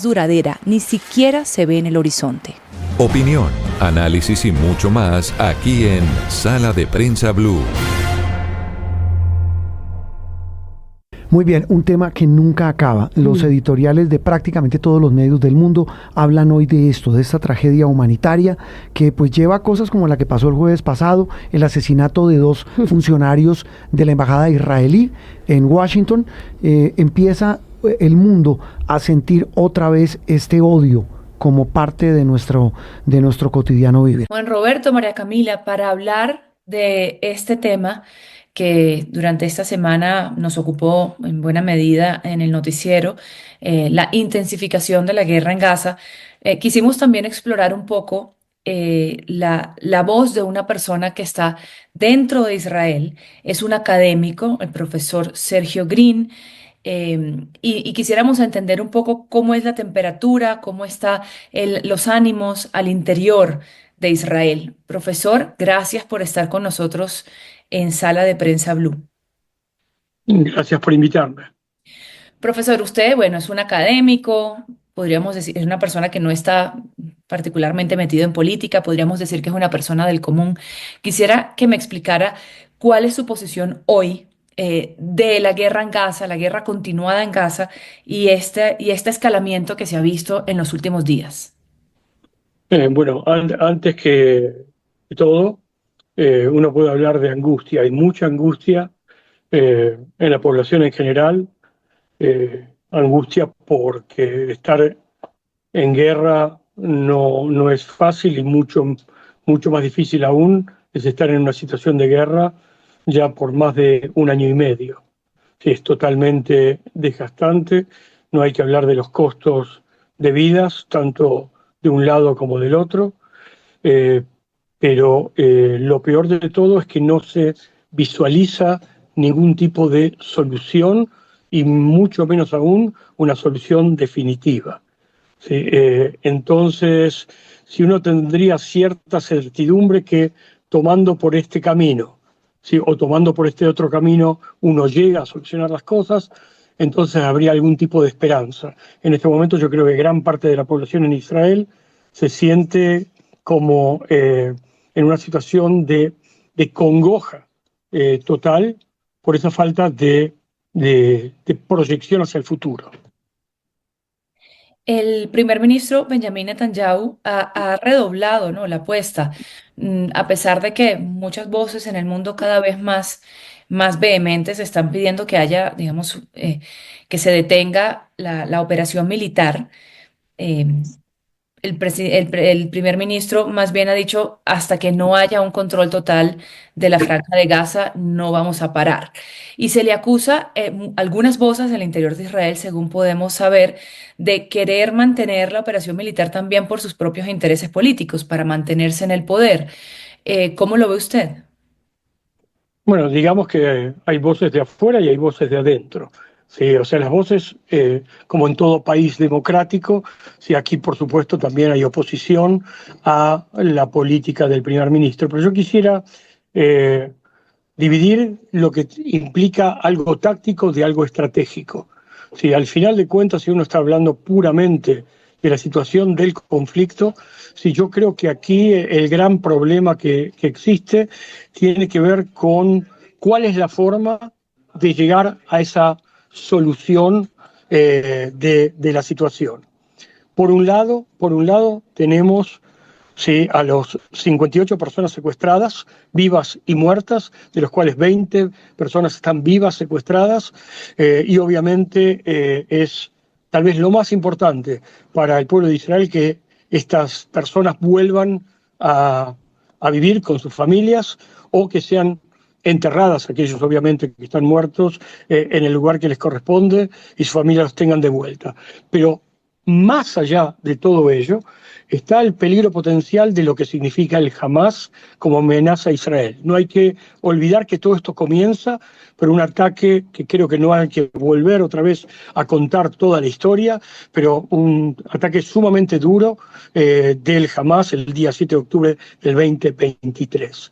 duradera ni siquiera se ve en el horizonte. Opinión, análisis y mucho más aquí en Sala de Prensa Blue. Muy bien, un tema que nunca acaba. Los editoriales de prácticamente todos los medios del mundo hablan hoy de esto, de esta tragedia humanitaria que pues lleva cosas como la que pasó el jueves pasado, el asesinato de 2 funcionarios de la embajada israelí en Washington. Empieza el mundo a sentir otra vez este odio como parte de nuestro cotidiano vivir. Juan Roberto, María Camila, para hablar de este tema que durante esta semana nos ocupó en buena medida en el noticiero, la intensificación de la guerra en Gaza, quisimos también explorar un poco la voz de una persona que está dentro de Israel. Es un académico, el profesor Sergio Green. Y quisiéramos entender un poco cómo es la temperatura, cómo están los ánimos al interior de Israel. Profesor, gracias por estar con nosotros en Sala de Prensa Blue. Gracias por invitarme. Profesor, usted, bueno, es un académico, podríamos decir, es una persona que no está particularmente metido en política, podríamos decir que es una persona del común. Quisiera que me explicara cuál es su posición hoy de la guerra en Gaza, la guerra continuada en Gaza y este escalamiento que se ha visto en los últimos días. Bueno, antes que todo, uno puede hablar de angustia. Hay mucha angustia en la población en general, angustia porque estar en guerra no es fácil y mucho más difícil aún es estar en una situación de guerra ya por más de 1 año y medio. Es totalmente desgastante, no hay que hablar de los costos de vidas, tanto de un lado como del otro, pero lo peor de todo es que no se visualiza ningún tipo de solución y mucho menos aún una solución definitiva. ¿Sí? Entonces, si uno tendría cierta certidumbre que tomando por este camino, ¿sí? O tomando por este otro camino, uno llega a solucionar las cosas, entonces habría algún tipo de esperanza. En este momento yo creo que gran parte de la población en Israel se siente como en una situación de congoja total por esa falta de proyección hacia el futuro. El primer ministro Benjamin Netanyahu ha redoblado, ¿no?, la apuesta, a pesar de que muchas voces en el mundo cada vez más vehementes están pidiendo que haya, digamos, que se detenga la operación militar. eh, el primer ministro más bien ha dicho, hasta que no haya un control total de la franja de Gaza, no vamos a parar. Y se le acusa algunas voces del interior de Israel, según podemos saber, de querer mantener la operación militar también por sus propios intereses políticos, para mantenerse en el poder. ¿Cómo lo ve usted? Bueno, digamos que hay voces de afuera y hay voces de adentro. Sí, o sea, las voces, como en todo país democrático, sí, aquí por supuesto también hay oposición a la política del primer ministro. Pero yo quisiera dividir lo que implica algo táctico de algo estratégico. Sí, al final de cuentas, si uno está hablando puramente de la situación del conflicto, sí, yo creo que aquí el gran problema que existe tiene que ver con cuál es la forma de llegar a esa solución de la situación. Por un lado tenemos a los 58 personas secuestradas, vivas y muertas, de los cuales 20 personas están vivas secuestradas, y obviamente es tal vez lo más importante para el pueblo de Israel que estas personas vuelvan a vivir con sus familias o que sean enterradas, aquellos obviamente que están muertos, en el lugar que les corresponde y sus familias los tengan de vuelta. Pero más allá de todo ello está el peligro potencial de lo que significa el Hamás como amenaza a Israel. No hay que olvidar que todo esto comienza por un ataque que creo que no hay que volver otra vez a contar toda la historia, pero un ataque sumamente duro del Hamás el día 7 de octubre del 2023.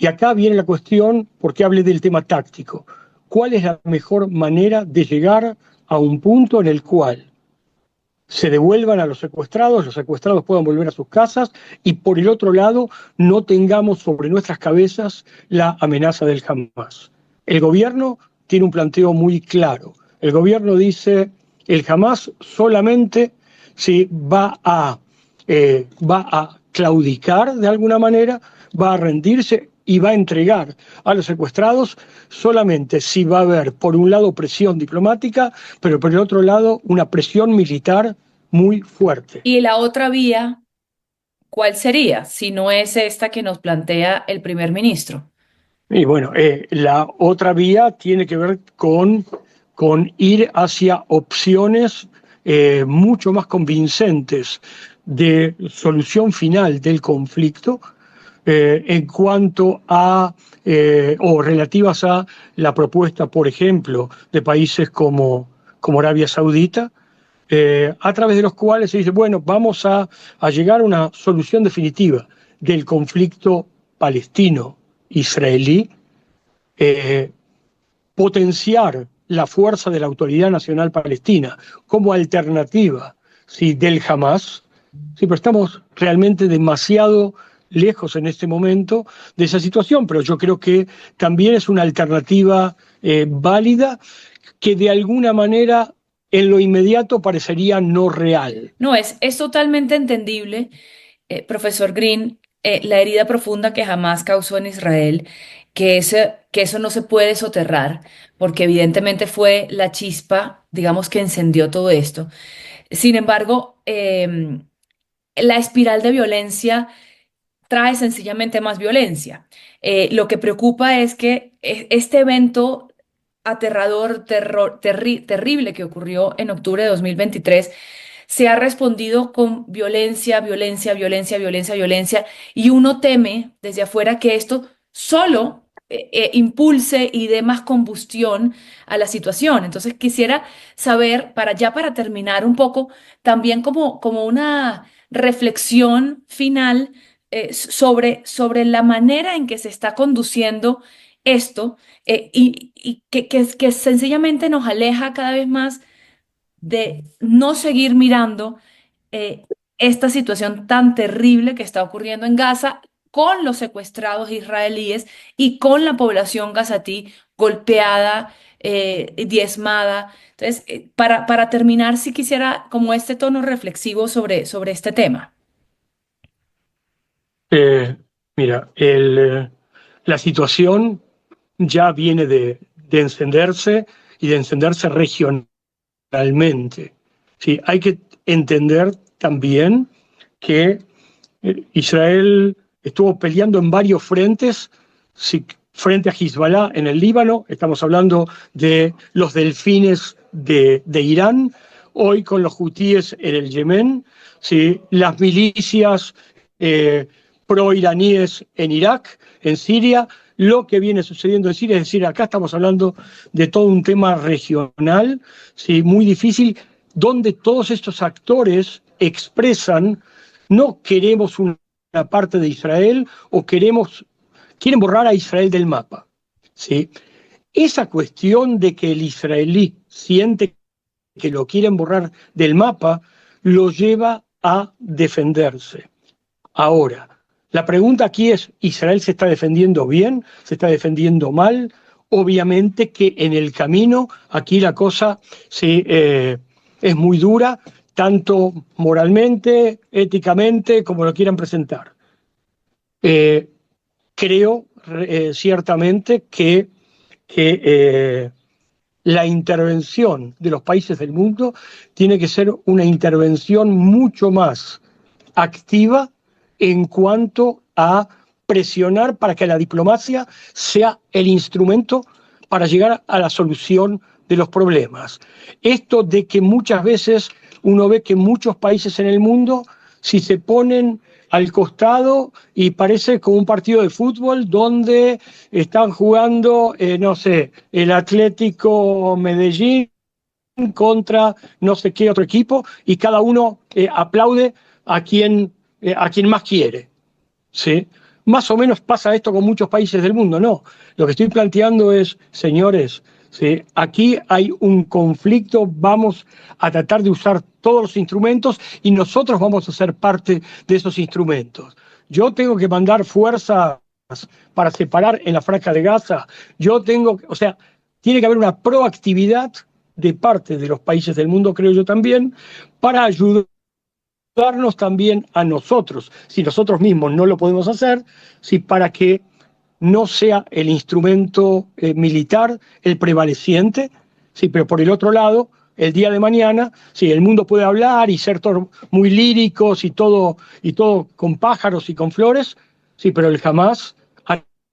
Y acá viene la cuestión, porque hablé del tema táctico. ¿Cuál es la mejor manera de llegar a un punto en el cual se devuelvan a los secuestrados puedan volver a sus casas y por el otro lado no tengamos sobre nuestras cabezas la amenaza del Hamás. El gobierno tiene un planteo muy claro. El gobierno dice, el Hamás solamente si va a claudicar de alguna manera, va a rendirse y va a entregar a los secuestrados solamente si va a haber, por un lado, presión diplomática, pero por el otro lado, una presión militar muy fuerte. Y la otra vía, ¿cuál sería? Si no es esta que nos plantea el primer ministro. Y bueno, la otra vía tiene que ver con ir hacia opciones mucho más convincentes de solución final del conflicto, en cuanto a, o relativas a la propuesta, por ejemplo, de países como Arabia Saudita, a través de los cuales se dice, bueno, vamos a llegar a una solución definitiva del conflicto palestino-israelí, potenciar la fuerza de la Autoridad Nacional Palestina como alternativa, ¿sí?, del Hamás. Sí, pero estamos realmente demasiado lejos en este momento de esa situación, pero yo creo que también es una alternativa válida que de alguna manera en lo inmediato parecería no real. No, es totalmente entendible, profesor Green, la herida profunda que jamás causó en Israel, que eso no se puede soterrar, porque evidentemente fue la chispa, digamos, que encendió todo esto. Sin embargo, la espiral de violencia trae sencillamente más violencia. Lo que preocupa es que este evento aterrador, terrible que ocurrió en octubre de 2023 se ha respondido con violencia, violencia, violencia, violencia, violencia, y uno teme desde afuera que esto solo impulse y dé más combustión a la situación. Entonces quisiera saber, para terminar un poco, también como una reflexión final sobre la manera en que se está conduciendo esto, y que sencillamente nos aleja cada vez más de no seguir mirando esta situación tan terrible que está ocurriendo en Gaza con los secuestrados israelíes y con la población gazatí golpeada, diezmada. Entonces, para terminar, sí quisiera como este tono reflexivo sobre este tema. Mira, la situación ya viene de encenderse y de encenderse regionalmente. Sí, hay que entender también que Israel estuvo peleando en varios frentes, sí, frente a Hezbollah en el Líbano, estamos hablando de los delfines de Irán, hoy con los hutíes en el Yemen, sí, las milicias pro-iraníes en Irak, en Siria, lo que viene sucediendo en Siria, es decir, acá estamos hablando de todo un tema regional, ¿sí?, muy difícil, donde todos estos actores expresan, no queremos una parte de Israel o quieren borrar a Israel del mapa, ¿sí? Esa cuestión de que el israelí siente que lo quieren borrar del mapa, lo lleva a defenderse. Ahora, la pregunta aquí es, ¿Israel se está defendiendo bien? ¿Se está defendiendo mal? Obviamente que en el camino aquí la cosa sí, es muy dura, tanto moralmente, éticamente, como lo quieran presentar. Creo ciertamente que la intervención de los países del mundo tiene que ser una intervención mucho más activa en cuanto a presionar para que la diplomacia sea el instrumento para llegar a la solución de los problemas. Esto de que muchas veces uno ve que muchos países en el mundo, si se ponen al costado y parece como un partido de fútbol donde están jugando, no sé, el Atlético Medellín contra no sé qué otro equipo y cada uno aplaude a quien más quiere, ¿sí? Más o menos pasa esto con muchos países del mundo, no. Lo que estoy planteando es, señores, ¿sí? Aquí hay un conflicto, vamos a tratar de usar todos los instrumentos y nosotros vamos a ser parte de esos instrumentos. Yo tengo que mandar fuerzas para separar en la Franja de Gaza. O sea, tiene que haber una proactividad de parte de los países del mundo, creo yo también, para ayudarnos también a nosotros, si nosotros mismos no lo podemos hacer, si para que no sea el instrumento militar el prevaleciente, sí, pero por el otro lado, el día de mañana, sí, el mundo puede hablar y ser muy líricos y todo con pájaros y con flores, sí, pero el Hamas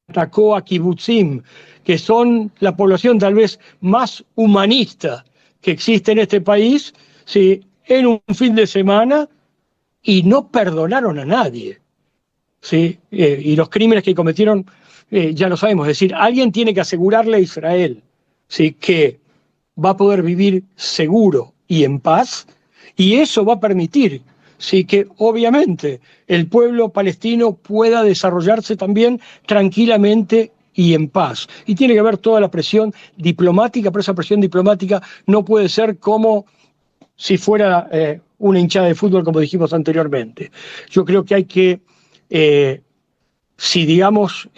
atacó a kibutzim, que son la población tal vez más humanista que existe en este país, sí, en un fin de semana, y no perdonaron a nadie. ¿Sí? Y los crímenes que cometieron, ya lo sabemos, es decir, alguien tiene que asegurarle a Israel, ¿sí?, que va a poder vivir seguro y en paz, y eso va a permitir, ¿sí?, que obviamente el pueblo palestino pueda desarrollarse también tranquilamente y en paz. Y tiene que haber toda la presión diplomática, pero esa presión diplomática no puede ser como si fuera una hinchada de fútbol, como dijimos anteriormente. Yo creo que hay que, si digamos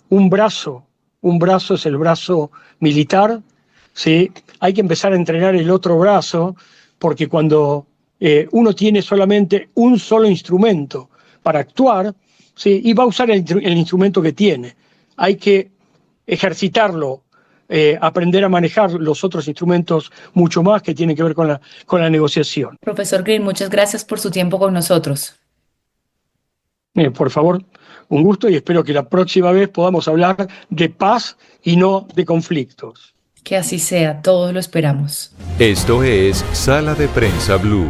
un brazo es el brazo militar, ¿sí?, hay que empezar a entrenar el otro brazo, porque cuando uno tiene solamente un solo instrumento para actuar, ¿sí?, y va a usar el instrumento que tiene, hay que ejercitarlo, aprender a manejar los otros instrumentos mucho más que tienen que ver con la negociación. Profesor Green, muchas gracias por su tiempo con nosotros. Por favor, un gusto, y espero que la próxima vez podamos hablar de paz y no de conflictos. Que así sea, todos lo esperamos. Esto es Sala de Prensa Blue.